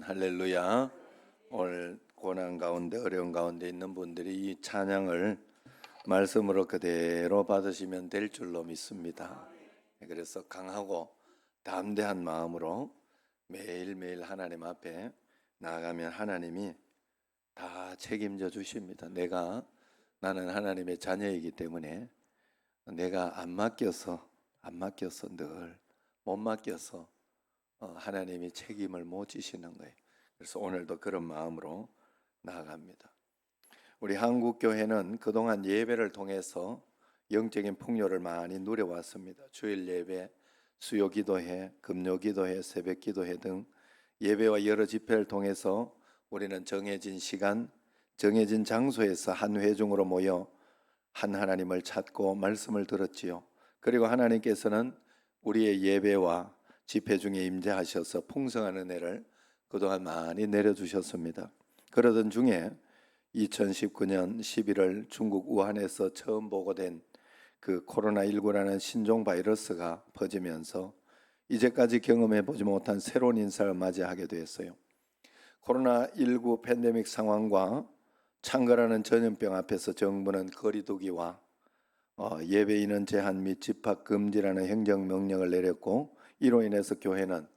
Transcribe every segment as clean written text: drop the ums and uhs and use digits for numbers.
할렐루야. 오늘 고난 가운데 어려운 가운데 있는 분들이 이 찬양을 말씀으로 그대로 받으시면 될 줄로 믿습니다. 그래서 강하고 담대한 마음으로 매일매일 하나님 앞에 나아가면 하나님이 다 책임져 주십니다. 나는 하나님의 자녀이기 때문에 내가 안 맡겨서 늘 못 맡겨서 하나님이 책임을 못 지시는 거예요. 그래서 오늘도 그런 마음으로 나아갑니다. 우리 한국 교회는 그동안 예배를 통해서 영적인 풍요를 많이 누려왔습니다. 주일 예배, 수요 기도회, 금요 기도회, 새벽 기도회 등 예배와 여러 집회를 통해서 우리는 정해진 시간, 정해진 장소에서 한 회중으로 모여 한 하나님을 찾고 말씀을 들었지요. 그리고 하나님께서는 우리의 예배와 집회 중에 임재하셔서 풍성한 은혜를 그동안 많이 내려주셨습니다. 그러던 중에 2019년 11월 중국 우한에서 처음 보고된 그 코로나19라는 신종 바이러스가 퍼지면서 이제까지 경험해 보지 못한 새로운 인사를 맞이하게 되었어요. 코로나19 팬데믹 상황과 창궐하는 전염병 앞에서 정부는 거리두기와 예배 인원 제한 및 집합 금지라는 행정명령을 내렸고, 이로 인해서 교회는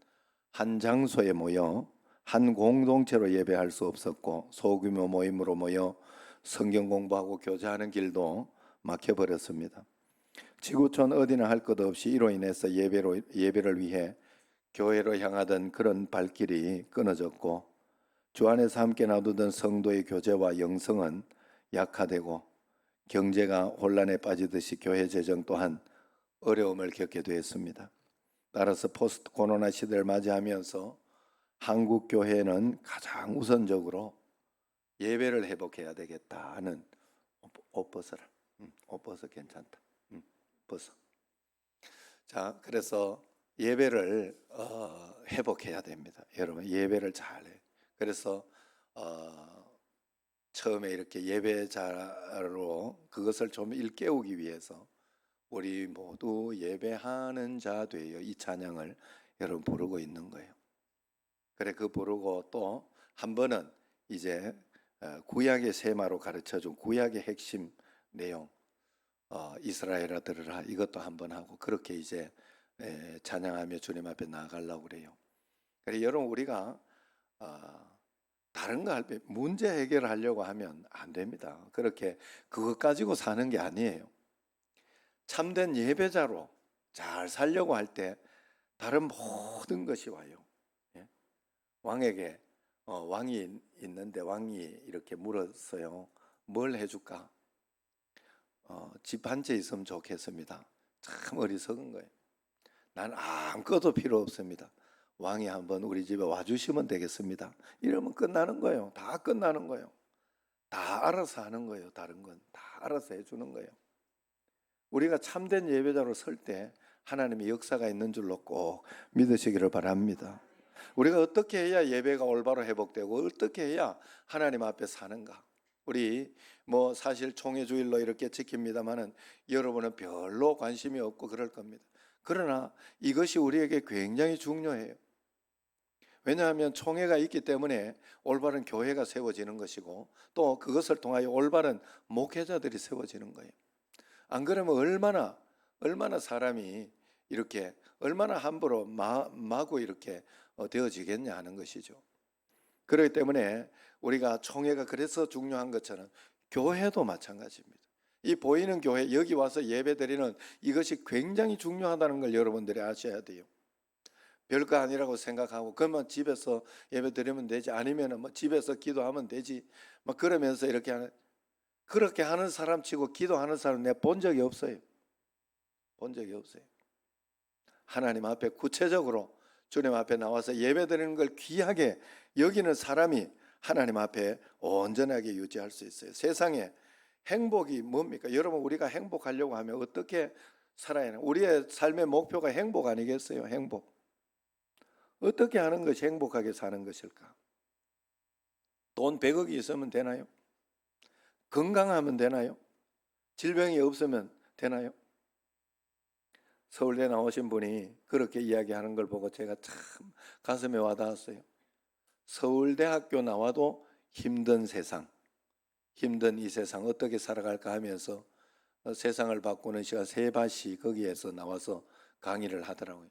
한 장소에 모여 한 공동체로 예배할 수 없었고, 소규모 모임으로 모여 성경 공부하고 교제하는 길도 막혀버렸습니다. 지구촌 어디나 할 것 없이 이로 인해서 예배를 위해 교회로 향하던 그런 발길이 끊어졌고, 주 안에서 함께 나누던 성도의 교제와 영성은 약화되고, 경제가 혼란에 빠지듯이 교회 재정 또한 어려움을 겪게 되었습니다. 따라서 포스트 코로나 시대를 맞이하면서 한국 교회는 가장 우선적으로 예배를 회복해야 되겠다 하는, 옷 벗어라. 옷 벗어. 괜찮다. 벗어. 자, 그래서 예배를 회복해야 됩니다. 여러분, 예배를 잘해. 그래서 처음에 이렇게 예배자로 그것을 좀 일깨우기 위해서 우리 모두 예배하는 자 되어 이 찬양을 여러분 부르고 있는 거예요. 그래, 그 부르고 또 한 번은 이제 구약의 세마로 가르쳐준 구약의 핵심 내용, 이스라엘아 들으라, 이것도 한번 하고 그렇게 이제 찬양하며 주님 앞에 나아가려고 그래요. 그래, 여러분, 우리가 다른 거 할 때 문제 해결하려고 하면 안 됩니다. 그렇게 그것 가지고 사는 게 아니에요. 참된 예배자로 잘 살려고 할 때 다른 모든 것이 와요. 예? 왕에게 왕이 있는데 왕이 이렇게 물었어요. 뭘 해줄까? 집 한 채 있으면 좋겠습니다. 참 어리석은 거예요. 난 아무것도 필요 없습니다. 왕이 한번 우리 집에 와주시면 되겠습니다. 이러면 끝나는 거예요. 다 끝나는 거예요. 다 알아서 하는 거예요. 다른 건 다 알아서 해주는 거예요. 우리가 참된 예배자로 설 때 하나님의 역사가 있는 줄로 꼭 믿으시기를 바랍니다. 우리가 어떻게 해야 예배가 올바로 회복되고 어떻게 해야 하나님 앞에 사는가? 우리 사실 총회주일로 이렇게 지킵니다마는 여러분은 별로 관심이 없고 그럴 겁니다. 그러나 이것이 우리에게 굉장히 중요해요. 왜냐하면 총회가 있기 때문에 올바른 교회가 세워지는 것이고, 또 그것을 통하여 올바른 목회자들이 세워지는 거예요. 안 그러면 얼마나 사람이 이렇게 얼마나 함부로 마구 이렇게 되어지겠냐 하는 것이죠. 그렇기 때문에 우리가 총회가 그래서 중요한 것처럼 교회도 마찬가지입니다. 이 보이는 교회, 여기 와서 예배 드리는 이것이 굉장히 중요하다는 걸 여러분들이 아셔야 돼요. 별거 아니라고 생각하고 그러면 집에서 예배 드리면 되지, 아니면 집에서 기도하면 되지, 그러면서 그렇게 하는 사람 치고 기도하는 사람 내가 본 적이 없어요. 본 적이 없어요. 하나님 앞에 구체적으로 주님 앞에 나와서 예배 드리는 걸 귀하게 여기는 사람이 하나님 앞에 온전하게 유지할 수 있어요. 세상에 행복이 뭡니까? 여러분, 우리가 행복하려고 하면 어떻게 살아야 하나? 우리의 삶의 목표가 행복 아니겠어요? 행복. 어떻게 하는 것이 행복하게 사는 것일까? 돈 100억이 있으면 되나요? 건강하면 되나요? 질병이 없으면 되나요? 서울대 나오신 분이 그렇게 이야기하는 걸 보고 제가 참 가슴에 와닿았어요. 서울대학교 나와도 힘든 세상, 힘든 이 세상 어떻게 살아갈까 하면서 세상을 바꾸는 시간 세바시 거기에서 나와서 강의를 하더라고요.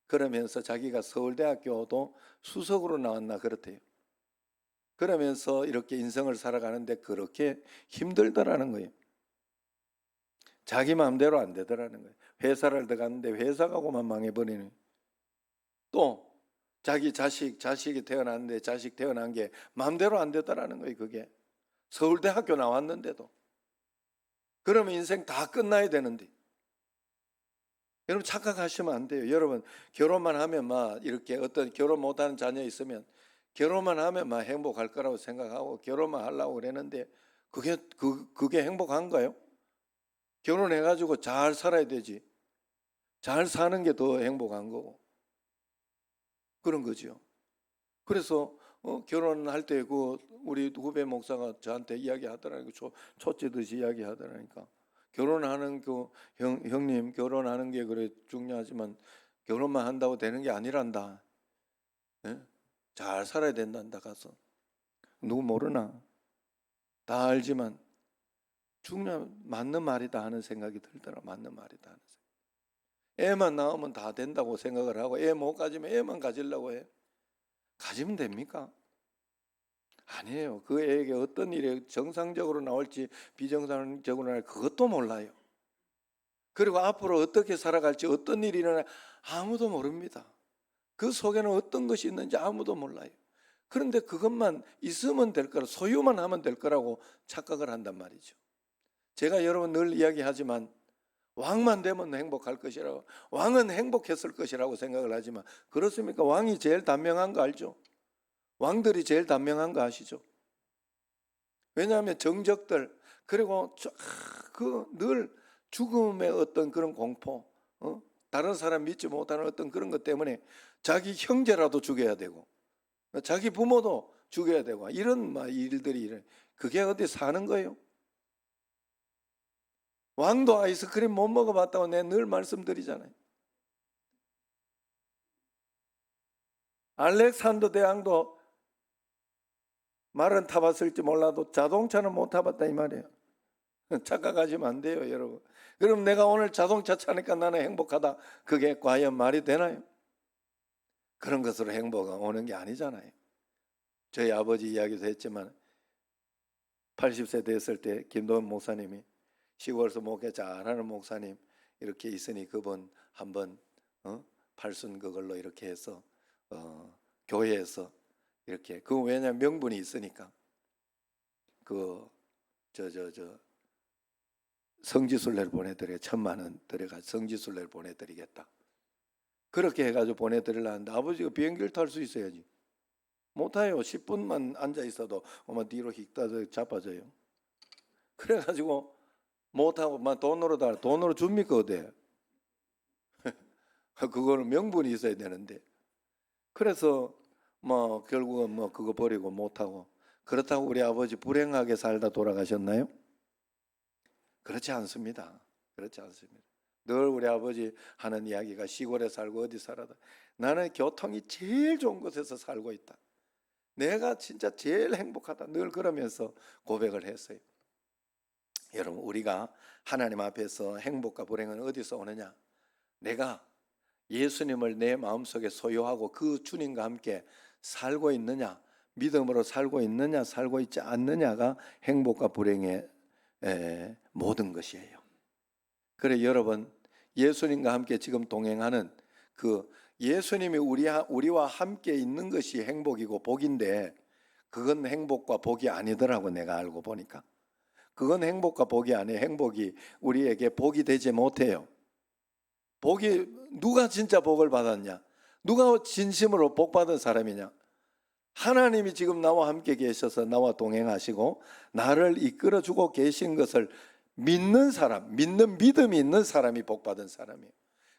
그러면서 자기가 서울대학교도 수석으로 나왔나 그렇대요. 그러면서 이렇게 인생을 살아가는데 그렇게 힘들더라는 거예요. 자기 마음대로 안 되더라는 거예요. 회사를 들어갔는데 회사가고만 망해버리는 거예요. 또 자기 자식이 태어났는데 자식 태어난 게 마음대로 안 되더라는 거예요. 그게 서울대학교 나왔는데도. 그러면 인생 다 끝나야 되는데. 여러분 착각하시면 안 돼요. 여러분 결혼만 하면 막 이렇게 어떤 결혼 못하는 자녀 있으면 결혼만 하면 막 행복할 거라고 생각하고 결혼만 하려고 그랬는데 그게 행복한가요? 결혼해가지고 잘 살아야 되지. 잘 사는 게 더 행복한 거고 그런 거죠. 그래서 결혼할 때 우리 후배 목사가 저한테 이야기하더라니까 초치듯이 이야기하더라니까. 결혼하는 형님 결혼하는 게 그래 중요하지만 결혼만 한다고 되는 게 아니란다. 예? 잘 살아야 된단다 가서. 누구 모르나? 다 알지만 맞는 말이다 하는 생각이 들더라. 맞는 말이다 하는 생각. 애만 낳으면 다 된다고 생각을 하고 애 못 가지면 애만 가지려고 해. 가지면 됩니까? 아니에요. 그 애에게 어떤 일이 정상적으로 나올지 비정상적으로 나올지 그것도 몰라요. 그리고 앞으로 어떻게 살아갈지 어떤 일이 일어나 아무도 모릅니다. 그 속에는 어떤 것이 있는지 아무도 몰라요. 그런데 그것만 있으면 될 거라 소유만 하면 될 거라고 착각을 한단 말이죠. 제가 여러분 늘 이야기하지만 왕만 되면 행복할 것이라고 왕은 행복했을 것이라고 생각을 하지만 그렇습니까? 왕이 제일 단명한 거 알죠? 왕들이 제일 단명한 거 아시죠? 왜냐하면 정적들 그리고 늘 죽음의 어떤 그런 공포 다른 사람 믿지 못하는 어떤 그런 것 때문에 자기 형제라도 죽여야 되고 자기 부모도 죽여야 되고 이런 일들이 그게 어디 사는 거예요? 왕도 아이스크림 못 먹어봤다고 내가 늘 말씀드리잖아요. 알렉산더 대왕도 말은 타봤을지 몰라도 자동차는 못 타봤다 이 말이에요. 착각하시면 안 돼요, 여러분. 그럼 내가 오늘 자동차 차니까 나는 행복하다. 그게 과연 말이 되나요? 그런 것으로 행복은 오는 게 아니잖아요. 저희 아버지 이야기도 했지만 80세 됐을 때 김도현 목사님이 시골에서 목회 잘하는 목사님 이렇게 있으니 그분 한번 팔순 그걸로 이렇게 해서 교회에서 이렇게 그 왜냐면 명분이 있으니까 성지순례를 보내드려 1,000만 원 들여가 성지순례를 보내드리겠다. 그렇게 해가지고 보내드리려는데 아버지가 비행기를 탈 수 있어야지. 못 타요. 10분만 앉아 있어도 엄마 뒤로 휙 자빠져요. 그래가지고 못 타고 막 돈으로 줍니까 어디? 그거는 명분이 있어야 되는데. 그래서 뭐 결국은 뭐 그거 버리고 못 하고 그렇다고 우리 아버지 불행하게 살다 돌아가셨나요? 그렇지 않습니다. 그렇지 않습니다. 늘 우리 아버지 하는 이야기가 시골에 살고 어디 살아도 나는 교통이 제일 좋은 곳에서 살고 있다. 내가 진짜 제일 행복하다. 늘 그러면서 고백을 했어요. 여러분 우리가 하나님 앞에서 행복과 불행은 어디서 오느냐? 내가 예수님을 내 마음속에 소유하고 그 주님과 함께 살고 있느냐? 믿음으로 살고 있느냐 살고 있지 않느냐가 행복과 불행의 모든 것이에요. 그래 여러분 예수님과 함께 지금 동행하는 그 예수님이 우리와 함께 있는 것이 행복이고 복인데 그건 행복과 복이 아니더라고 내가 알고 보니까. 그건 행복과 복이 아니에요. 행복이 우리에게 복이 되지 못해요. 복이 누가 진짜 복을 받았냐? 누가 진심으로 복 받은 사람이냐? 하나님이 지금 나와 함께 계셔서 나와 동행하시고 나를 이끌어주고 계신 것을 믿는 사람, 믿는 믿음이 있는 사람이 복 받은 사람이에요.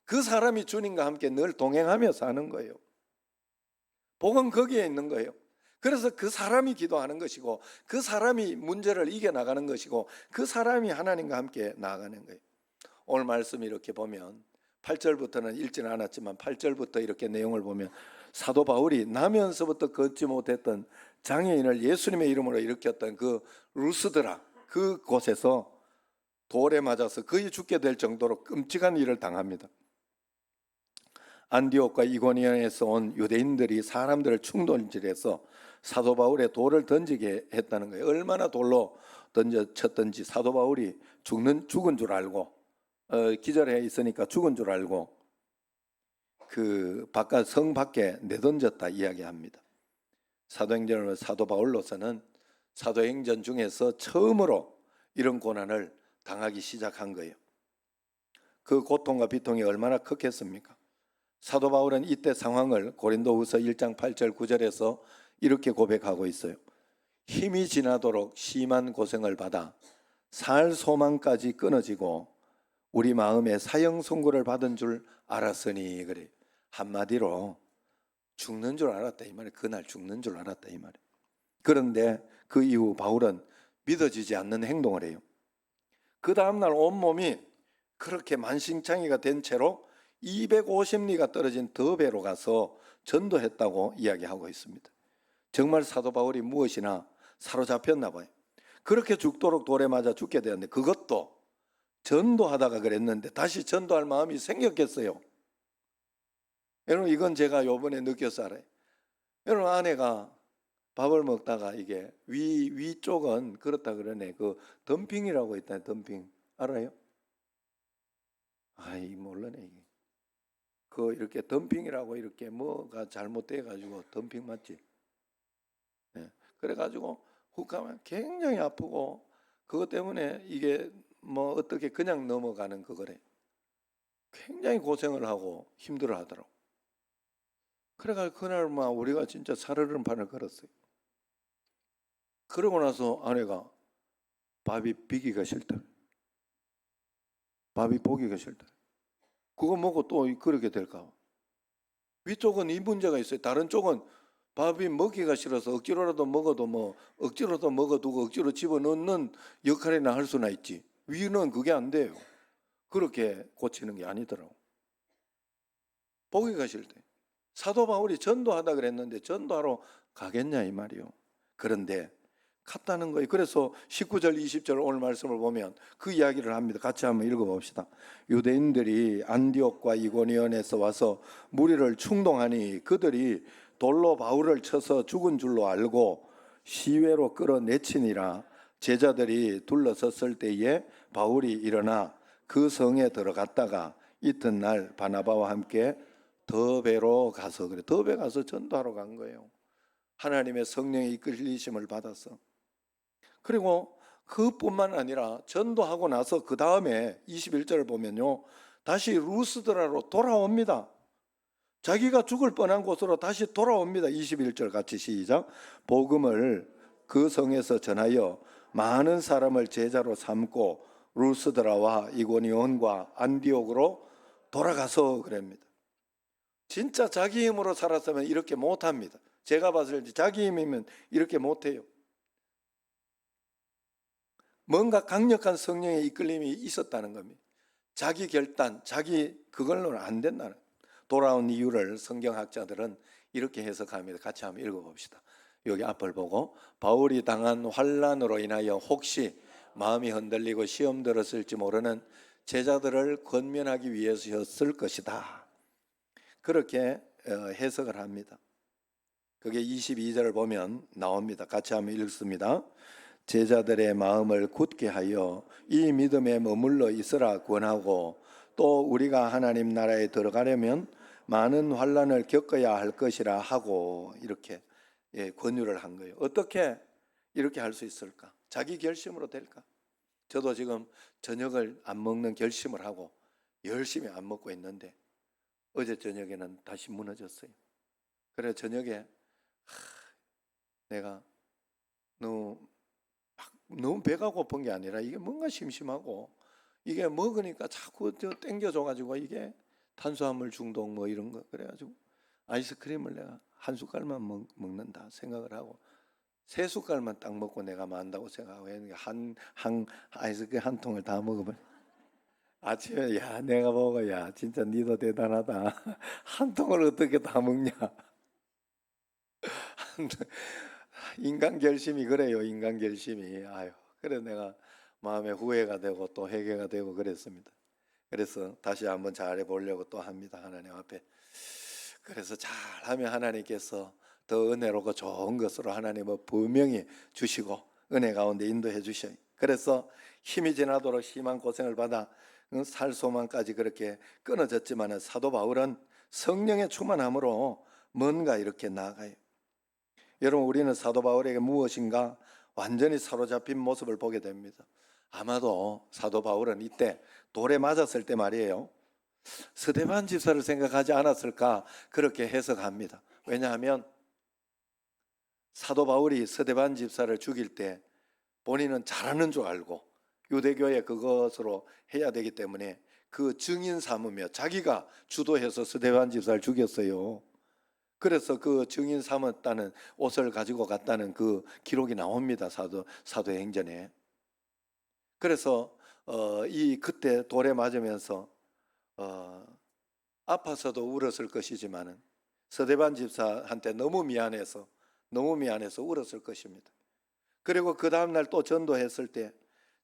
그 사람이 주님과 함께 늘 동행하며 사는 거예요. 복은 거기에 있는 거예요. 그래서 그 사람이 기도하는 것이고 그 사람이 문제를 이겨나가는 것이고 그 사람이 하나님과 함께 나아가는 거예요. 오늘 말씀 이렇게 보면 8절부터는 읽지는 않았지만 8절부터 이렇게 내용을 보면 사도 바울이 나면서부터 걷지 못했던 장애인을 예수님의 이름으로 일으켰던 그 루스드라 그곳에서 돌에 맞아서 거의 죽게 될 정도로 끔찍한 일을 당합니다. 안디옥과 이고니온에서 온 유대인들이 사람들을 충동질해서 사도 바울에 돌을 던지게 했다는 거예요. 얼마나 돌로 쳤던지 사도 바울이 죽은 줄 알고 기절해 있으니까 죽은 줄 알고 그 바깥 성 밖에 내던졌다 이야기합니다. 사도행전을 사도 바울로서는 사도행전 중에서 처음으로 이런 고난을 당하기 시작한 거예요. 그 고통과 비통이 얼마나 컸겠습니까? 사도 바울은 이때 상황을 고린도후서 1장 8절 9절에서 이렇게 고백하고 있어요. 힘이 지나도록 심한 고생을 받아 살 소망까지 끊어지고 우리 마음에 사형 선고를 받은 줄 알았으니 그래. 한마디로 죽는 줄 알았다 이 말이에요. 그날 죽는 줄 알았다 이 말이에요. 그런데 그 이후 바울은 믿어지지 않는 행동을 해요. 그 다음날 온몸이 그렇게 만신창이가 된 채로 250리가 떨어진 더베로 가서 전도했다고 이야기하고 있습니다. 정말 사도 바울이 무엇이나 사로잡혔나 봐요. 그렇게 죽도록 돌에 맞아 죽게 되었는데 그것도 전도하다가 그랬는데 다시 전도할 마음이 생겼겠어요. 여러분 이건 제가 요번에 느껴서 알아요. 여러분 아내가 밥을 먹다가 이게 위쪽은 그렇다 그러네. 그 덤핑이라고 있다. 덤핑 알아요? 아이 몰라네 이게. 그 이렇게 덤핑이라고 이렇게 뭐가 잘못돼 가지고 덤핑 맞지? 네. 그래 가지고 훅 하면 굉장히 아프고 그것 때문에 이게 뭐 어떻게 그냥 넘어가는 그거래. 굉장히 고생을 하고 힘들어 하더라고. 그래가 그날 막 우리가 진짜 살얼음 판을 걸었어요. 그러고 나서 아내가 밥이 비기가 싫다. 밥이 보기가 싫다. 그거 먹고 또 그렇게 될까 봐. 위쪽은 이 문제가 있어요. 다른 쪽은 밥이 먹기가 싫어서 억지로라도 먹어도 뭐 억지로도 먹어두고 억지로 집어넣는 역할이나 할 수나 있지. 위는 그게 안 돼요. 그렇게 고치는 게 아니더라고. 보기가 싫대. 사도 바울이 전도하다 그랬는데 전도하러 가겠냐 이 말이요. 그런데 갔다는 거예요. 그래서 19절 20절 오늘 말씀을 보면 그 이야기를 합니다. 같이 한번 읽어봅시다. 유대인들이 안디옥과 이고니온에서 와서 무리를 충동하니 그들이 돌로 바울을 쳐서 죽은 줄로 알고 시외로 끌어내치니라. 제자들이 둘러섰을 때에 바울이 일어나 그 성에 들어갔다가 이튿날 바나바와 함께 더베로 가서 그래. 더베 가서 전도하러 간 거예요. 하나님의 성령의 이끌리심을 받아서. 그리고 그뿐만 아니라 전도하고 나서 그 다음에 21절을 보면요. 다시 루스드라로 돌아옵니다. 자기가 죽을 뻔한 곳으로 다시 돌아옵니다. 21절 같이 시작. 복음을 그 성에서 전하여 많은 사람을 제자로 삼고 루스드라와 이고니온과 안디옥으로 돌아가서 그럽니다. 진짜 자기 힘으로 살았으면 이렇게 못합니다. 제가 봤을 때 자기 힘이면 이렇게 못해요. 뭔가 강력한 성령의 이끌림이 있었다는 겁니다. 자기 결단, 자기 그걸로는 안 된다는. 돌아온 이유를 성경학자들은 이렇게 해석합니다. 같이 한번 읽어봅시다. 여기 앞을 보고 바울이 당한 환난으로 인하여 혹시 마음이 흔들리고 시험 들었을지 모르는 제자들을 권면하기 위해서였을 것이다. 그렇게 해석을 합니다. 그게 22절을 보면 나옵니다. 같이 한번 읽습니다. 제자들의 마음을 굳게 하여 이 믿음에 머물러 있으라 권하고 또 우리가 하나님 나라에 들어가려면 많은 환난을 겪어야 할 것이라 하고 이렇게 권유를 한 거예요. 어떻게 이렇게 할 수 있을까? 자기 결심으로 될까? 저도 지금 저녁을 안 먹는 결심을 하고 열심히 안 먹고 있는데 어제 저녁에는 다시 무너졌어요. 그래 저녁에 내가 너무 배가 고픈 게 아니라 이게 뭔가 심심하고 이게 먹으니까 자꾸 땡겨줘가지고 이게 탄수화물 중독 뭐 이런 거 그래가지고 아이스크림을 내가 한 숟갈만 먹는다 생각을 하고 세 숟갈만 딱 먹고 내가 만다고 생각하고 했는데 한 아이스크림 한 통을 다 먹어버려. 아침에 야 내가 보고 야 진짜 니도 대단하다. 한 통을 어떻게 다 먹냐. 인간 결심이 그래요. 인간 결심이. 아유, 그래 내가 마음에 후회가 되고 또 회개가 되고 그랬습니다. 그래서 다시 한번 잘해 보려고 또 합니다. 하나님 앞에. 그래서 잘하면 하나님께서 더 은혜롭고 좋은 것으로 하나님은 분명히 주시고 은혜 가운데 인도해 주셔요. 그래서 힘이 지나도록 심한 고생을 받아 살소망까지 그렇게 끊어졌지만 사도 바울은 성령의 충만함으로 뭔가 이렇게 나아가요. 여러분, 우리는 사도 바울에게 무엇인가 완전히 사로잡힌 모습을 보게 됩니다. 아마도 사도 바울은 이때 돌에 맞았을 때 말이에요, 스데반 집사를 생각하지 않았을까 그렇게 해석합니다. 왜냐하면 사도 바울이 스데반 집사를 죽일 때 본인은 잘하는 줄 알고 유대교의 그것으로 해야 되기 때문에 그 증인 삼으며 자기가 주도해서 스데반 집사를 죽였어요. 그래서 그 증인 삼았다는 옷을 가지고 갔다는 그 기록이 나옵니다. 사도행전에. 그래서 그때 돌에 맞으면서 아파서도 울었을 것이지만은 스데반 집사한테 너무 미안해서 울었을 것입니다. 그리고 그 다음날 또 전도했을 때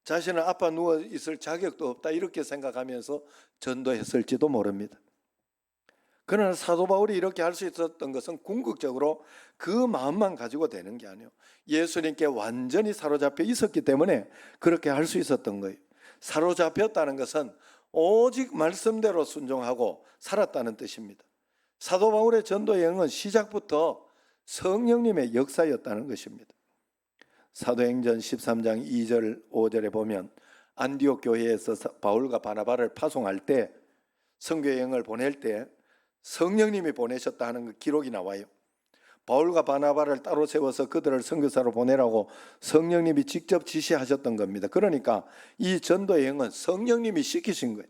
자신은 아파 누워 있을 자격도 없다 이렇게 생각하면서 전도했을지도 모릅니다. 그러나 사도 바울이 이렇게 할 수 있었던 것은 궁극적으로 그 마음만 가지고 되는 게 아니에요. 예수님께 완전히 사로잡혀 있었기 때문에 그렇게 할 수 있었던 거예요. 사로잡혔다는 것은 오직 말씀대로 순종하고 살았다는 뜻입니다. 사도 바울의 전도 여행은 시작부터 성령님의 역사였다는 것입니다. 사도행전 13장 2절 5절에 보면 안디옥 교회에서 바울과 바나바를 파송할 때, 선교 여행을 보낼 때 성령님이 보내셨다 하는 기록이 나와요. 바울과 바나바를 따로 세워서 그들을 선교사로 보내라고 성령님이 직접 지시하셨던 겁니다. 그러니까 이 전도 여행은 성령님이 시키신 거예요.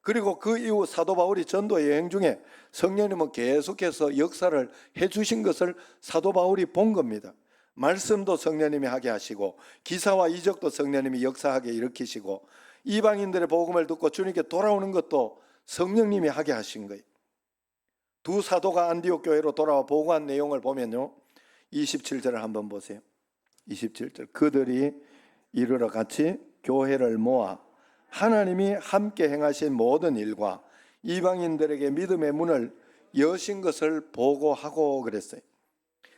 그리고 그 이후 사도 바울이 전도 여행 중에 성령님은 계속해서 역사를 해주신 것을 사도 바울이 본 겁니다. 말씀도 성령님이 하게 하시고 기사와 이적도 성령님이 역사하게 일으키시고 이방인들의 복음을 듣고 주님께 돌아오는 것도 성령님이 하게 하신 거예요. 두 사도가 안디옥 교회로 돌아와 보고한 내용을 보면요, 27절을 한번 보세요. 27절, 그들이 이르러 같이 교회를 모아 하나님이 함께 행하신 모든 일과 이방인들에게 믿음의 문을 여신 것을 보고하고 그랬어요.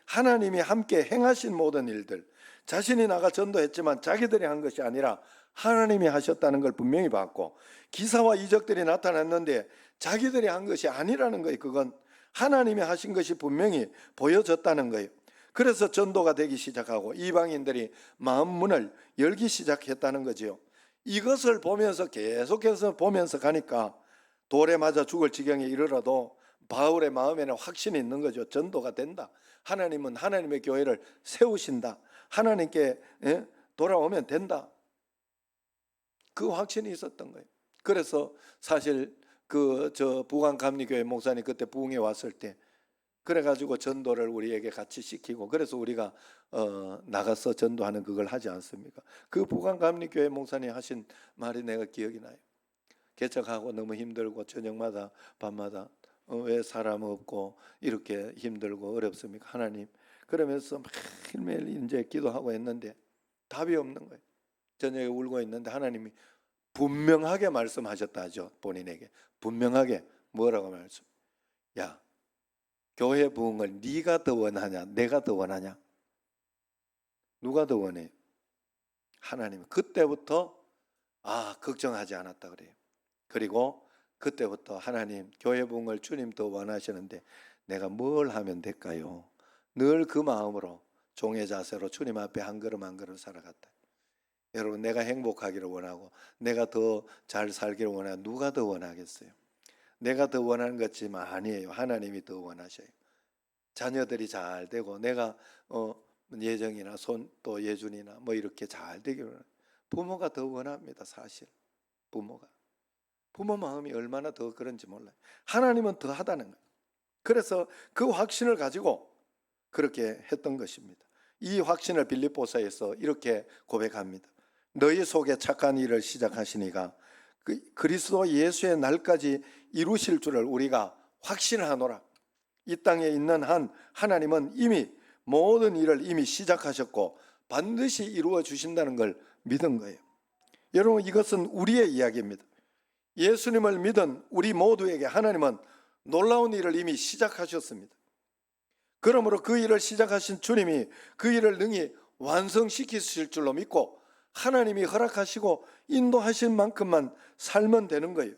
하나님이 함께 행하신 모든 일들, 자신이 나가 전도했지만 자기들이 한 것이 아니라 하나님이 하셨다는 걸 분명히 봤고, 기사와 이적들이 나타났는데 자기들이 한 것이 아니라는 거예요. 그건 하나님이 하신 것이 분명히 보여졌다는 거예요. 그래서 전도가 되기 시작하고 이방인들이 마음 문을 열기 시작했다는 거지요. 이것을 보면서 계속해서 보면서 가니까 돌에 맞아 죽을 지경에 이르러도 바울의 마음에는 확신이 있는 거죠. 전도가 된다. 하나님은 하나님의 교회를 세우신다. 하나님께 돌아오면 된다. 그 확신이 있었던 거예요. 그래서 사실 부안 감리교회 목사님 그때 부흥에 왔을 때 그래가지고 전도를 우리에게 같이 시키고, 그래서 우리가 나가서 전도하는 그걸 하지 않습니까? 그 부안 감리교회 목사님 하신 말이 내가 기억이 나요. 개척하고 너무 힘들고 저녁마다 밤마다 왜 사람 없고 이렇게 힘들고 어렵습니까? 하나님. 그러면서 매일매일 이제 기도하고 했는데 답이 없는 거예요. 저녁에 울고 있는데 하나님이 분명하게 말씀하셨다 하죠. 본인에게 분명하게 뭐라고 말씀? 야, 교회 부흥을 네가 더 원하냐, 내가 더 원하냐? 누가 더 원해? 하나님. 그때부터 걱정하지 않았다 그래요. 그리고 그때부터 하나님, 교회 부흥을 주님 더 원하시는데 내가 뭘 하면 될까요? 늘 그 마음으로 종의 자세로 주님 앞에 한 걸음 한 걸음 살아갔다. 여러분, 내가 행복하기를 원하고 내가 더 잘 살기를 원하고 누가 더 원하겠어요? 내가 더 원하는 것지만 아니에요. 하나님이 더 원하셔요. 자녀들이 잘 되고 내가 예정이나 또 예준이나 뭐 이렇게 잘 되기를 원해요. 부모가 더 원합니다. 사실 부모 마음이 얼마나 더 그런지 몰라요. 하나님은 더 하다는 거예요. 그래서 그 확신을 가지고 그렇게 했던 것입니다. 이 확신을 빌립보서에서 이렇게 고백합니다. 너희 속에 착한 일을 시작하시니가 그리스도 예수의 날까지 이루실 줄을 우리가 확신하노라. 이 땅에 있는 한 하나님은 이미 모든 일을 이미 시작하셨고 반드시 이루어 주신다는 걸 믿은 거예요. 여러분, 이것은 우리의 이야기입니다. 예수님을 믿은 우리 모두에게 하나님은 놀라운 일을 이미 시작하셨습니다. 그러므로 그 일을 시작하신 주님이 그 일을 능히 완성시키실 줄로 믿고 하나님이 허락하시고 인도하신 만큼만 살면 되는 거예요.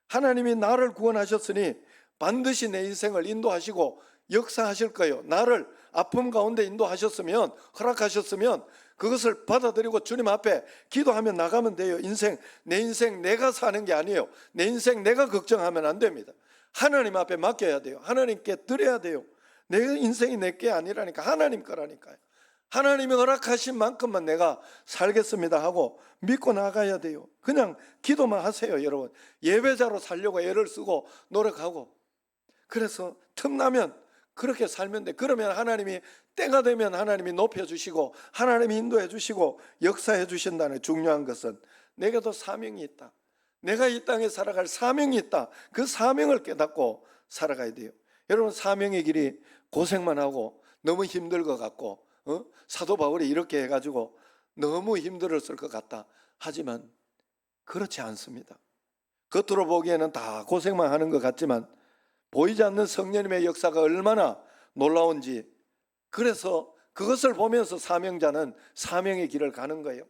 하나님이 나를 구원하셨으니 반드시 내 인생을 인도하시고 역사하실 거예요. 나를 아픔 가운데 인도하셨으면, 허락하셨으면 그것을 받아들이고 주님 앞에 기도하며 나가면 돼요. 내 인생 내가 사는 게 아니에요. 내 인생 내가 걱정하면 안 됩니다. 하나님 앞에 맡겨야 돼요. 하나님께 드려야 돼요. 내 인생이 내 게 아니라니까, 하나님 거라니까요. 하나님이 허락하신 만큼만 내가 살겠습니다 하고 믿고 나가야 돼요. 그냥 기도만 하세요. 여러분, 예배자로 살려고 애를 쓰고 노력하고, 그래서 틈나면 그렇게 살면 돼. 그러면 하나님이 때가 되면 하나님이 높여주시고 하나님이 인도해 주시고 역사해 주신다는. 중요한 것은 내게도 사명이 있다. 내가 이 땅에 살아갈 사명이 있다. 그 사명을 깨닫고 살아가야 돼요. 여러분, 사명의 길이 고생만 하고 너무 힘들 것 같고, 사도 바울이 이렇게 해가지고 너무 힘들었을 것 같다. 하지만 그렇지 않습니다. 겉으로 보기에는 다 고생만 하는 것 같지만 보이지 않는 성령님의 역사가 얼마나 놀라운지, 그래서 그것을 보면서 사명자는 사명의 길을 가는 거예요.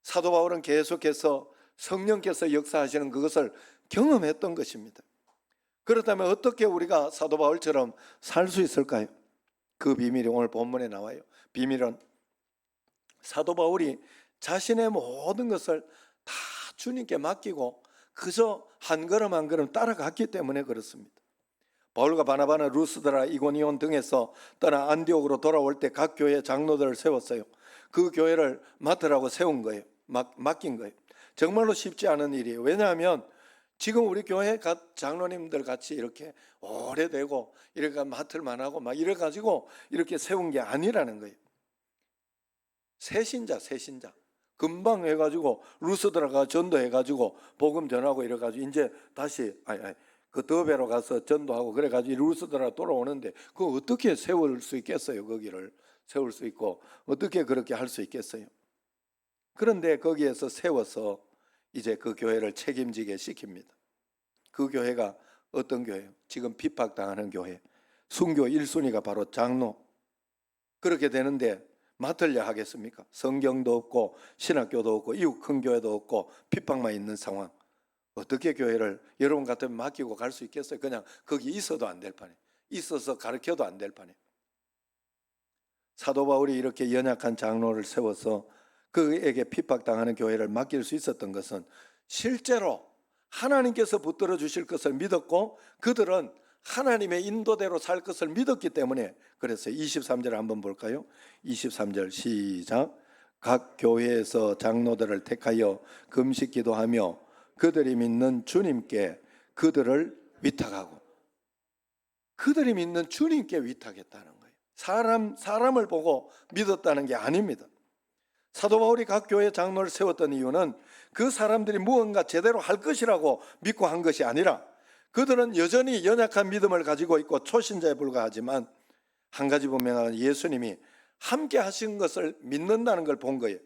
사도 바울은 계속해서 성령께서 역사하시는 그것을 경험했던 것입니다. 그렇다면 어떻게 우리가 사도 바울처럼 살 수 있을까요? 그 비밀이 오늘 본문에 나와요. 비밀은 사도 바울이 자신의 모든 것을 다 주님께 맡기고 그저 한 걸음 한 걸음 따라갔기 때문에 그렇습니다. 바울과 바나바는 루스드라, 이고니온 등에서 떠나 안디옥으로 돌아올 때 각 교회 장로들을 세웠어요. 그 교회를 맡으라고 세운 거예요. 맡긴 거예요. 정말로 쉽지 않은 일이에요. 왜냐하면 지금 우리 교회 장로님들 같이 이렇게 오래되고 이렇게 맡을 만하고 막 이래가지고 이렇게 세운 게 아니라는 거예요. 새신자 금방 해가지고 루스드라가 전도해가지고 복음 전하고 이래가지고 이제 다시 그 더베로 가서 전도하고 그래가지고 루스드라 돌아오는데 그거 어떻게 세울 수 있겠어요? 거기를 세울 수 있고 어떻게 그렇게 할 수 있겠어요? 그런데 거기에서 세워서 이제 그 교회를 책임지게 시킵니다. 그 교회가 어떤 교회예요? 지금 핍박당하는 교회. 순교 1순위가 바로 장로. 그렇게 되는데 맡으려 하겠습니까? 성경도 없고 신학교도 없고 이웃 큰 교회도 없고 핍박만 있는 상황. 어떻게 교회를 여러분 같으면 맡기고 갈 수 있겠어요? 그냥 거기 있어도 안 될 판에, 있어서 가르쳐도 안 될 판에. 사도 바울이 이렇게 연약한 장로를 세워서 그에게 핍박당하는 교회를 맡길 수 있었던 것은 실제로 하나님께서 붙들어 주실 것을 믿었고 그들은 하나님의 인도대로 살 것을 믿었기 때문에 그랬어요. 23절 한번 볼까요? 23절 시작. 각 교회에서 장로들을 택하여 금식 기도하며 그들이 믿는 주님께 그들을 위탁하고. 그들이 믿는 주님께 위탁했다는 거예요. 사람을 보고 믿었다는 게 아닙니다. 사도 바울이 각 교회 장로를 세웠던 이유는 그 사람들이 무언가 제대로 할 것이라고 믿고 한 것이 아니라 그들은 여전히 연약한 믿음을 가지고 있고 초신자에 불과하지만 한 가지 분명한 예수님이 함께 하신 것을 믿는다는 걸 본 거예요.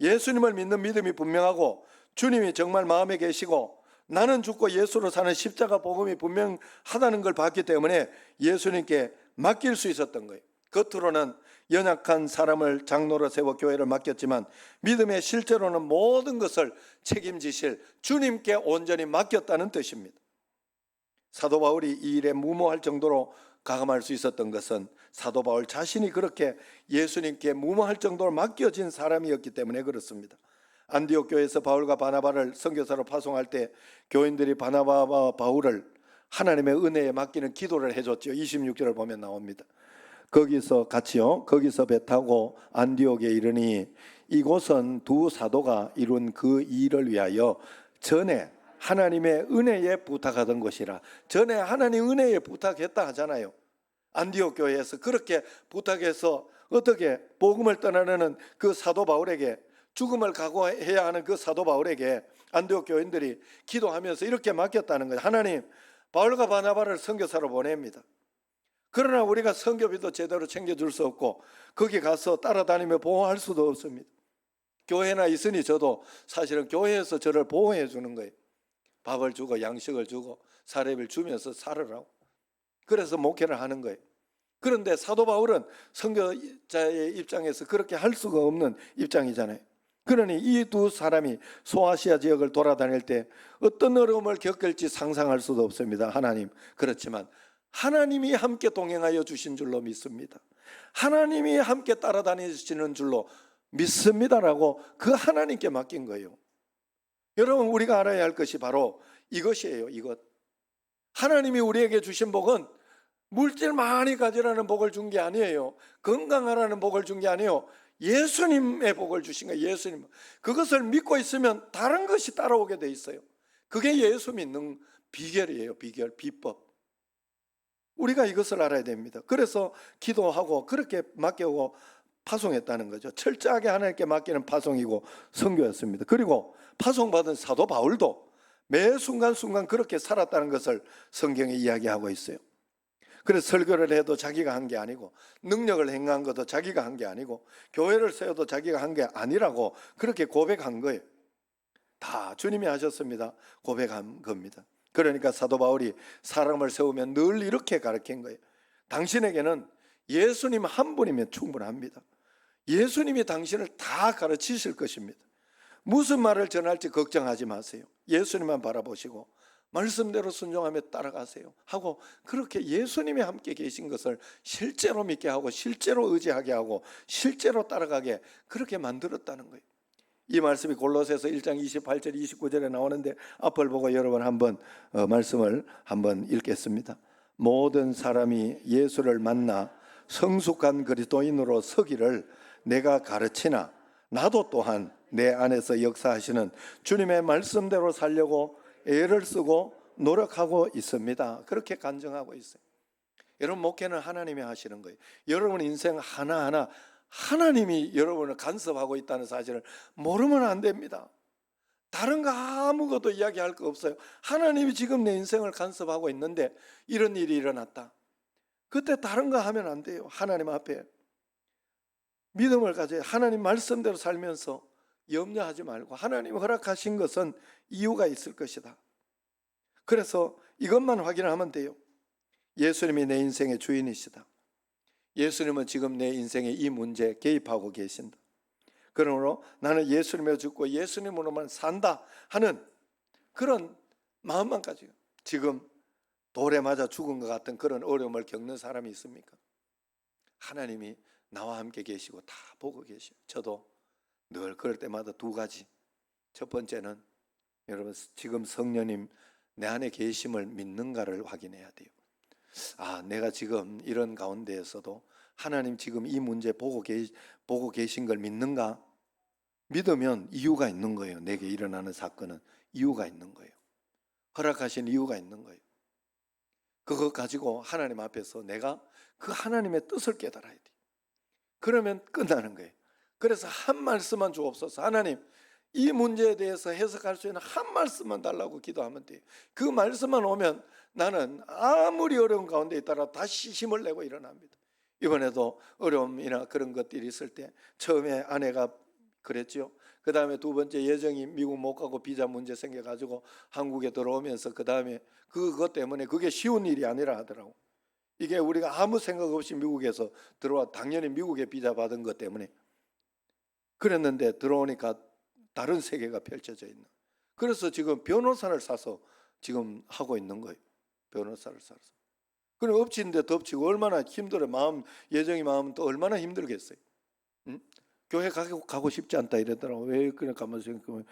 예수님을 믿는 믿음이 분명하고 주님이 정말 마음에 계시고 나는 죽고 예수로 사는 십자가 복음이 분명하다는 걸 봤기 때문에 예수님께 맡길 수 있었던 거예요. 겉으로는 연약한 사람을 장로로 세워 교회를 맡겼지만 믿음의 실제로는 모든 것을 책임지실 주님께 온전히 맡겼다는 뜻입니다. 사도 바울이 이 일에 무모할 정도로 가감할 수 있었던 것은 사도 바울 자신이 그렇게 예수님께 무모할 정도로 맡겨진 사람이었기 때문에 그렇습니다. 안디옥 교회에서 바울과 바나바를 선교사로 파송할 때 교인들이 바나바와 바울을 하나님의 은혜에 맡기는 기도를 해줬죠. 26절을 보면 나옵니다. 거기서 배 타고 안디옥에 이르니 이곳은 두 사도가 이룬 그 일을 위하여 전에 하나님의 은혜에 부탁하던 곳이라. 전에 하나님 은혜에 부탁했다 하잖아요. 안디옥 교회에서 그렇게 부탁해서 어떻게 복음을 떠나려는 그 사도 바울에게, 죽음을 각오해야 하는 그 사도 바울에게 안디옥 교인들이 기도하면서 이렇게 맡겼다는 거예요. 하나님, 바울과 바나바를 선교사로 보냅니다. 그러나 우리가 선교비도 제대로 챙겨줄 수 없고 거기 가서 따라다니며 보호할 수도 없습니다. 교회나 있으니 저도 사실은 교회에서 저를 보호해 주는 거예요. 밥을 주고 양식을 주고 사례비를 주면서 살으라고. 그래서 목회를 하는 거예요. 그런데 사도 바울은 선교자의 입장에서 그렇게 할 수가 없는 입장이잖아요. 그러니 이 두 사람이 소아시아 지역을 돌아다닐 때 어떤 어려움을 겪을지 상상할 수도 없습니다. 하나님. 그렇지만 하나님이 함께 동행하여 주신 줄로 믿습니다. 하나님이 함께 따라다니시는 줄로 믿습니다라고 그 하나님께 맡긴 거예요. 여러분, 우리가 알아야 할 것이 바로 이것이에요. 이것. 하나님이 우리에게 주신 복은 물질 많이 가지라는 복을 준 게 아니에요. 건강하라는 복을 준 게 아니에요. 예수님의 복을 주신 거예요. 예수님. 그것을 믿고 있으면 다른 것이 따라오게 돼 있어요. 그게 예수 믿는 비결이에요. 비법. 우리가 이것을 알아야 됩니다. 그래서 기도하고 그렇게 맡기고 파송했다는 거죠. 철저하게 하나님께 맡기는 파송이고 선교였습니다. 그리고 파송받은 사도 바울도 매 순간순간 그렇게 살았다는 것을 성경에 이야기하고 있어요. 그래서 설교를 해도 자기가 한 게 아니고, 능력을 행한 것도 자기가 한 게 아니고, 교회를 세워도 자기가 한 게 아니라고 그렇게 고백한 거예요. 다 주님이 하셨습니다. 고백한 겁니다. 그러니까 사도 바울이 사람을 세우면 늘 이렇게 가르친 거예요. 당신에게는 예수님 한 분이면 충분합니다. 예수님이 당신을 다 가르치실 것입니다. 무슨 말을 전할지 걱정하지 마세요. 예수님만 바라보시고 말씀대로 순종하며 따라가세요 하고, 그렇게 예수님이 함께 계신 것을 실제로 믿게 하고 실제로 의지하게 하고 실제로 따라가게 그렇게 만들었다는 거예요. 이 말씀이 골로새서 1장 28절 29절에 나오는데 앞을 보고 여러분 한번 말씀을 한번 읽겠습니다. 모든 사람이 예수를 만나 성숙한 그리스도인으로 서기를 내가 가르치나 나도 또한 내 안에서 역사하시는 주님의 말씀대로 살려고 애를 쓰고 노력하고 있습니다. 그렇게 간증하고 있어요. 여러분, 목회는 하나님이 하시는 거예요. 여러분 인생 하나하나 하나님이 여러분을 간섭하고 있다는 사실을 모르면 안 됩니다. 다른 거 아무것도 이야기할 거 없어요. 하나님이 지금 내 인생을 간섭하고 있는데 이런 일이 일어났다. 그때 다른 거 하면 안 돼요. 하나님 앞에 믿음을 가져야, 하나님 말씀대로 살면서 염려하지 말고 하나님 허락하신 것은 이유가 있을 것이다. 그래서 이것만 확인하면 돼요. 예수님이 내 인생의 주인이시다. 예수님은 지금 내 인생의 이 문제에 개입하고 계신다. 그러므로 나는 예수님을 죽고 예수님으로만 산다 하는 그런 마음만 가지고, 지금 돌에 맞아 죽은 것 같은 그런 어려움을 겪는 사람이 있습니까? 하나님이 나와 함께 계시고 다 보고 계셔요. 저도 늘 그럴 때마다 두 가지. 첫 번째는 여러분, 지금 성령님 내 안에 계심을 믿는가를 확인해야 돼요. 아, 내가 지금 이런 가운데에서도 하나님 지금 이 문제 보고 계신 걸 믿는가? 믿으면 이유가 있는 거예요. 내게 일어나는 사건은 이유가 있는 거예요. 허락하신 이유가 있는 거예요. 그거 가지고 하나님 앞에서 내가 그 하나님의 뜻을 깨달아야 돼요. 그러면 끝나는 거예요. 그래서 한 말씀만 주옵소서. 하나님, 이 문제에 대해서 해석할 수 있는 한 말씀만 달라고 기도하면 돼요. 그 말씀만 오면 나는 아무리 어려운 가운데 있다가 다시 힘을 내고 일어납니다. 이번에도 어려움이나 그런 것들이 있을 때 처음에 아내가 그랬죠. 그 다음에 두 번째 예정이 미국 못 가고 비자 문제 생겨가지고 한국에 들어오면서 그 다음에 그것 때문에 그게 쉬운 일이 아니라 하더라고. 이게 우리가 아무 생각 없이 미국에서 들어와, 당연히 미국에 비자 받은 것 때문에 그랬는데 들어오니까 다른 세계가 펼쳐져 있는. 그래서 지금 변호사를 사서 지금 하고 있는 거예요. 변호사를 사서. 그럼 엎치는데 덮치고 얼마나 힘들어요. 예정이 마음은 또 얼마나 힘들겠어요. 응? 교회 가고 싶지 않다 이랬더라고. 왜 그래? 가만히 생각하면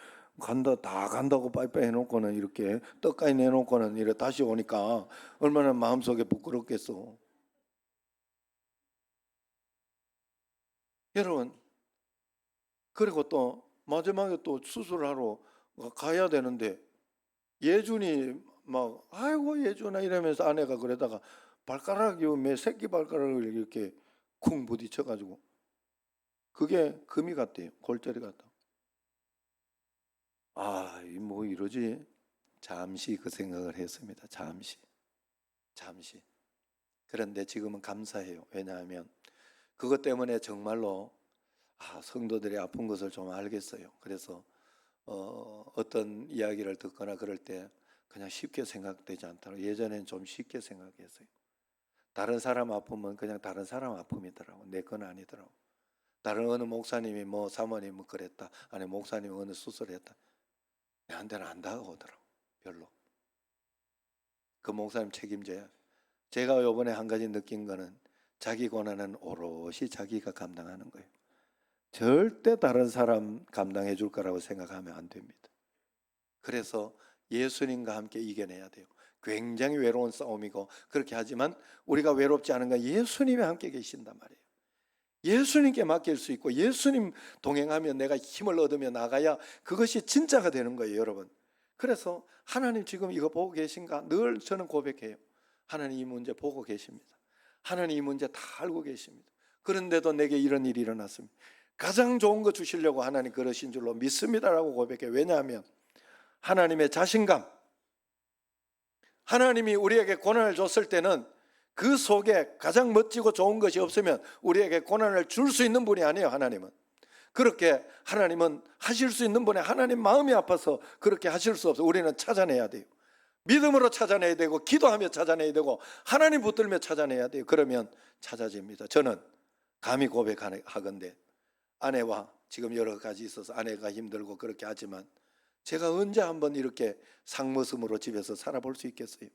다 간다고 빠이빠이 해놓고는 이렇게 떡까지 내놓고는 이래 다시 오니까 얼마나 마음속에 부끄럽겠어. 여러분, 그리고 또 마지막에 또 수술하러 가야 되는데 예준이 막 아이고 예준아 이러면서 아내가 그러다가 발가락이 매 새끼 발가락을 이렇게 쿵 부딪혀가지고 그게 금이 갔대요. 골절이 갔다. 아, 뭐 이러지? 잠시 그 생각을 했습니다. 잠시. 그런데 지금은 감사해요. 왜냐하면 그것 때문에 정말로 성도들이 아픈 것을 좀 알겠어요. 그래서 어떤 이야기를 듣거나 그럴 때 그냥 쉽게 생각되지 않더라고요. 예전엔 좀 쉽게 생각했어요. 다른 사람 아프면 그냥 다른 사람 아픔이더라고. 내 건 아니더라고. 다른 어느 목사님이 뭐 사모님 뭐 그랬다, 아니 목사님이 어느 수술했다, 내한테는 안 다가오더라고. 별로. 그 목사님 책임져야. 제가 이번에 한 가지 느낀 거는 자기 고난은 오롯이 자기가 감당하는 거예요. 절대 다른 사람 감당해 줄 거라고 생각하면 안 됩니다. 그래서 예수님과 함께 이겨내야 돼요. 굉장히 외로운 싸움이고 그렇게 하지만 우리가 외롭지 않은 건 예수님이 함께 계신단 말이에요. 예수님께 맡길 수 있고 예수님 동행하면 내가 힘을 얻으며 나가야 그것이 진짜가 되는 거예요, 여러분. 그래서 하나님 지금 이거 보고 계신가? 늘 저는 고백해요. 하나님 이 문제 보고 계십니다. 하나님 이 문제 다 알고 계십니다. 그런데도 내게 이런 일이 일어났습니다. 가장 좋은 거 주시려고 하나님 그러신 줄로 믿습니다라고 고백해요. 왜냐하면 하나님의 자신감, 하나님이 우리에게 고난을 줬을 때는 그 속에 가장 멋지고 좋은 것이 없으면 우리에게 고난을 줄 수 있는 분이 아니에요. 하나님은 그렇게 하나님은 하실 수 있는 분이 하나님 마음이 아파서 그렇게 하실 수 없어요. 우리는 찾아내야 돼요. 믿음으로 찾아내야 되고 기도하며 찾아내야 되고 하나님 붙들며 찾아내야 돼요. 그러면 찾아집니다. 저는 감히 고백하건대 아내와 지금 여러 가지 있어서 아내가 힘들고 그렇게 하지만 제가 언제 한번 이렇게 상머슴으로 집에서 살아볼 수 있겠어요?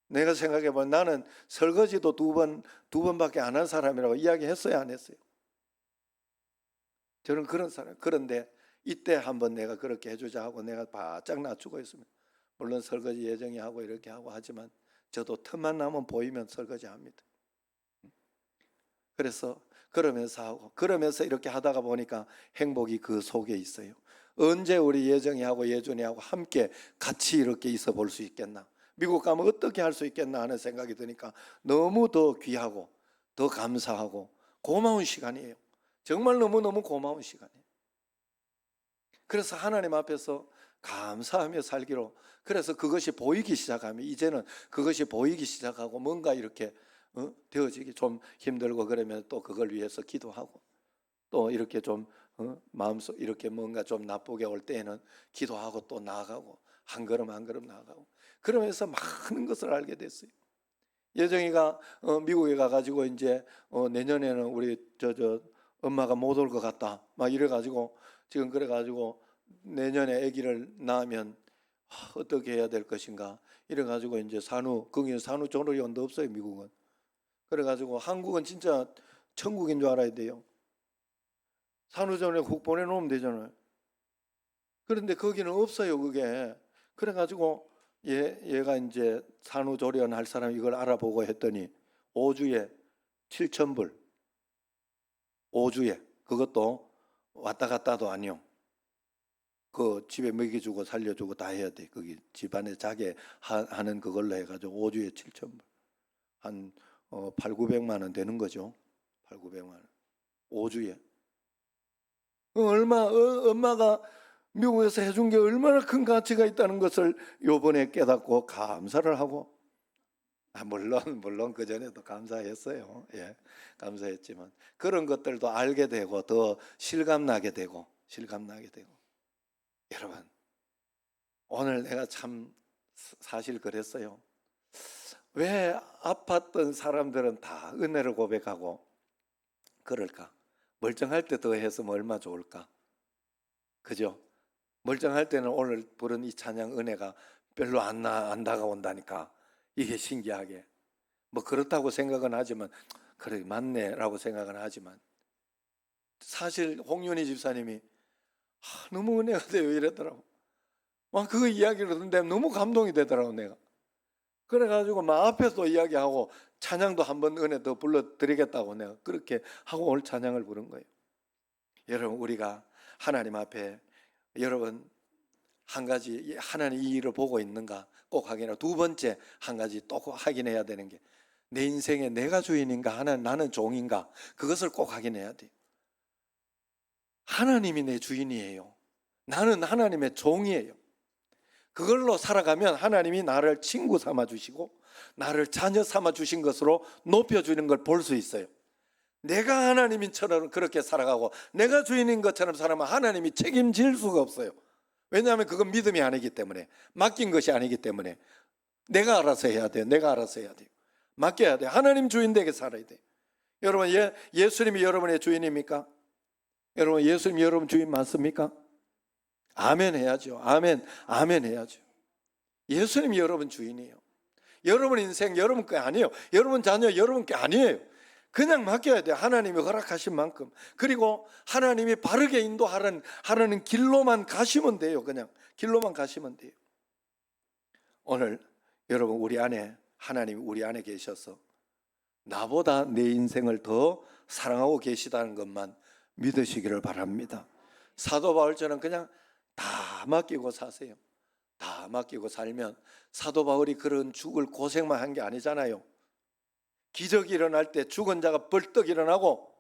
내가 생각해보면 나는 설거지도 두 번밖에 안 한 사람이라고 이야기했어요, 안 했어요? 저는 그런 사람. 그런데 이때 한번 내가 그렇게 해주자 하고 내가 바짝 낮추고 있습니다. 물론 설거지 예정이 하고 이렇게 하고 하지만 저도 틈만 나면 보이면 설거지 합니다. 그래서 그러면서 하고 그러면서 이렇게 하다가 보니까 행복이 그 속에 있어요. 언제 우리 예정이 하고 예준이 하고 함께 같이 이렇게 있어 볼 수 있겠나? 미국 가면 어떻게 할 수 있겠나 하는 생각이 드니까 너무 더 귀하고 더 감사하고 고마운 시간이에요. 정말 너무너무 고마운 시간이에요. 그래서 하나님 앞에서 감사하며 살기로, 그래서 그것이 보이기 시작하면 이제는 그것이 보이기 시작하고 뭔가 이렇게 되어지기 좀 힘들고 그러면 또 그걸 위해서 기도하고 또 이렇게 좀 마음속 이렇게 뭔가 좀 나쁘게 올 때에는 기도하고 또 나아가고 한 걸음 한 걸음 나아가고 그러면서 많은 것을 알게 됐어요. 예정이가 미국에 가가지고 이제 내년에는 우리 저 엄마가 못 올 것 같다 막 이래가지고 지금 그래가지고 내년에 아기를 낳으면 어떻게 해야 될 것인가 이래가지고 이제 거기는 산후조리원도 없어요, 미국은. 그래가지고 한국은 진짜 천국인 줄 알아야 돼요. 산후조리원 국 보내놓으면 되잖아요. 그런데 거기는 없어요, 그게. 그래가지고 얘가 이제 산후조리원 할 사람 이걸 알아보고 했더니 5주에 7,000불, 5주에 그것도 왔다 갔다도 아니요. 그 집에 먹여주고 살려주고 다 해야 돼. 거기 집안에 자게 하는 그걸로 해가지고 5주에 7,000불, 한 8, 900만 원 되는 거죠. 8, 900만 원 5주에. 엄마가 미국에서 해준 게 얼마나 큰 가치가 있다는 것을 요번에 깨닫고 감사를 하고, 물론 그 전에도 감사했어요. 예, 감사했지만 그런 것들도 알게 되고 더 실감나게 되고. 여러분, 오늘 내가 참 사실 그랬어요. 왜 아팠던 사람들은 다 은혜를 고백하고 그럴까? 멀쩡할 때 더 했으면 얼마 좋을까? 그죠? 멀쩡할 때는 오늘 부른 이 찬양 은혜가 별로 안 다가온다니까. 이게 신기하게. 뭐 그렇다고 생각은 하지만 그래 맞네라고 생각은 하지만 사실 홍윤희 집사님이 너무 은혜가 돼요 이랬더라고. 막 그 이야기를 듣는데 너무 감동이 되더라고 내가. 그래가지고 막 앞에서 이야기하고 찬양도 한번 은혜 더 불러드리겠다고 내가 그렇게 하고 오늘 찬양을 부른 거예요. 여러분, 우리가 하나님 앞에 여러분 한 가지 하나님 이 일을 보고 있는가 꼭 확인하고, 두 번째 한 가지 또 확인해야 되는 게 내 인생에 내가 주인인가 나는 종인가, 그것을 꼭 확인해야 돼요. 하나님이 내 주인이에요. 나는 하나님의 종이에요. 그걸로 살아가면 하나님이 나를 친구 삼아 주시고 나를 자녀 삼아 주신 것으로 높여주는 걸 볼 수 있어요. 내가 하나님인처럼 그렇게 살아가고 내가 주인인 것처럼 살아가면 하나님이 책임질 수가 없어요. 왜냐하면 그건 믿음이 아니기 때문에, 맡긴 것이 아니기 때문에 내가 알아서 해야 돼요. 내가 알아서 해야 돼요. 맡겨야 돼요. 하나님 주인 되게 살아야 돼요. 여러분, 예수님이 여러분의 주인입니까? 여러분, 예수님 여러분 주인 맞습니까? 아멘 해야죠. 아멘, 아멘 해야죠. 예수님이 여러분 주인이에요. 여러분 인생 여러분 게 아니에요. 여러분 자녀 여러분 게 아니에요. 그냥 맡겨야 돼요. 하나님이 허락하신 만큼. 그리고 하나님이 바르게 인도하라는 길로만 가시면 돼요. 그냥 길로만 가시면 돼요. 오늘 여러분, 우리 안에 하나님이 우리 안에 계셔서 나보다 내 인생을 더 사랑하고 계시다는 것만 믿으시기를 바랍니다. 사도 바울처럼 그냥 다 맡기고 사세요. 다 맡기고 살면, 사도 바울이 그런 죽을 고생만 한 게 아니잖아요. 기적이 일어날 때 죽은 자가 벌떡 일어나고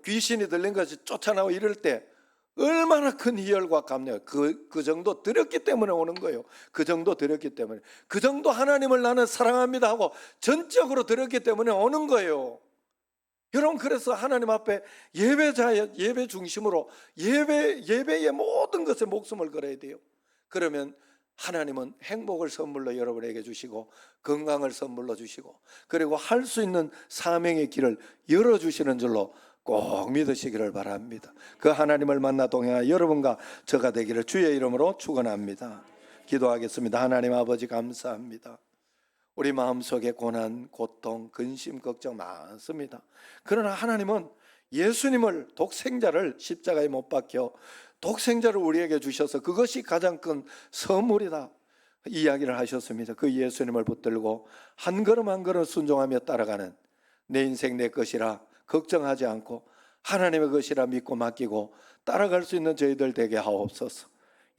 귀신이 들린 것이 쫓아나고 이럴 때 얼마나 큰 희열과 감격. 그 정도 드렸기 때문에 오는 거예요. 그 정도 드렸기 때문에, 그 정도 하나님을 나는 사랑합니다 하고 전적으로 드렸기 때문에 오는 거예요. 여러분, 그래서 하나님 앞에 예배 중심으로 예배의 모든 것에 목숨을 걸어야 돼요. 그러면 하나님은 행복을 선물로 여러분에게 주시고, 건강을 선물로 주시고, 그리고 할 수 있는 사명의 길을 열어주시는 줄로 꼭 믿으시기를 바랍니다. 그 하나님을 만나 동행하여 여러분과 저가 되기를 주의 이름으로 축원합니다. 기도하겠습니다. 하나님 아버지, 감사합니다. 우리 마음속에 고난, 고통, 근심, 걱정 많습니다. 그러나 하나님은 예수님을, 독생자를 십자가에 못 박혀 독생자를 우리에게 주셔서 그것이 가장 큰 선물이다 이야기를 하셨습니다. 그 예수님을 붙들고 한 걸음 한 걸음 순종하며 따라가는, 내 인생 내 것이라 걱정하지 않고 하나님의 것이라 믿고 맡기고 따라갈 수 있는 저희들 되게 하옵소서.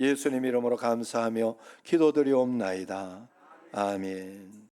예수님 이름으로 감사하며 기도드리옵나이다. 아멘.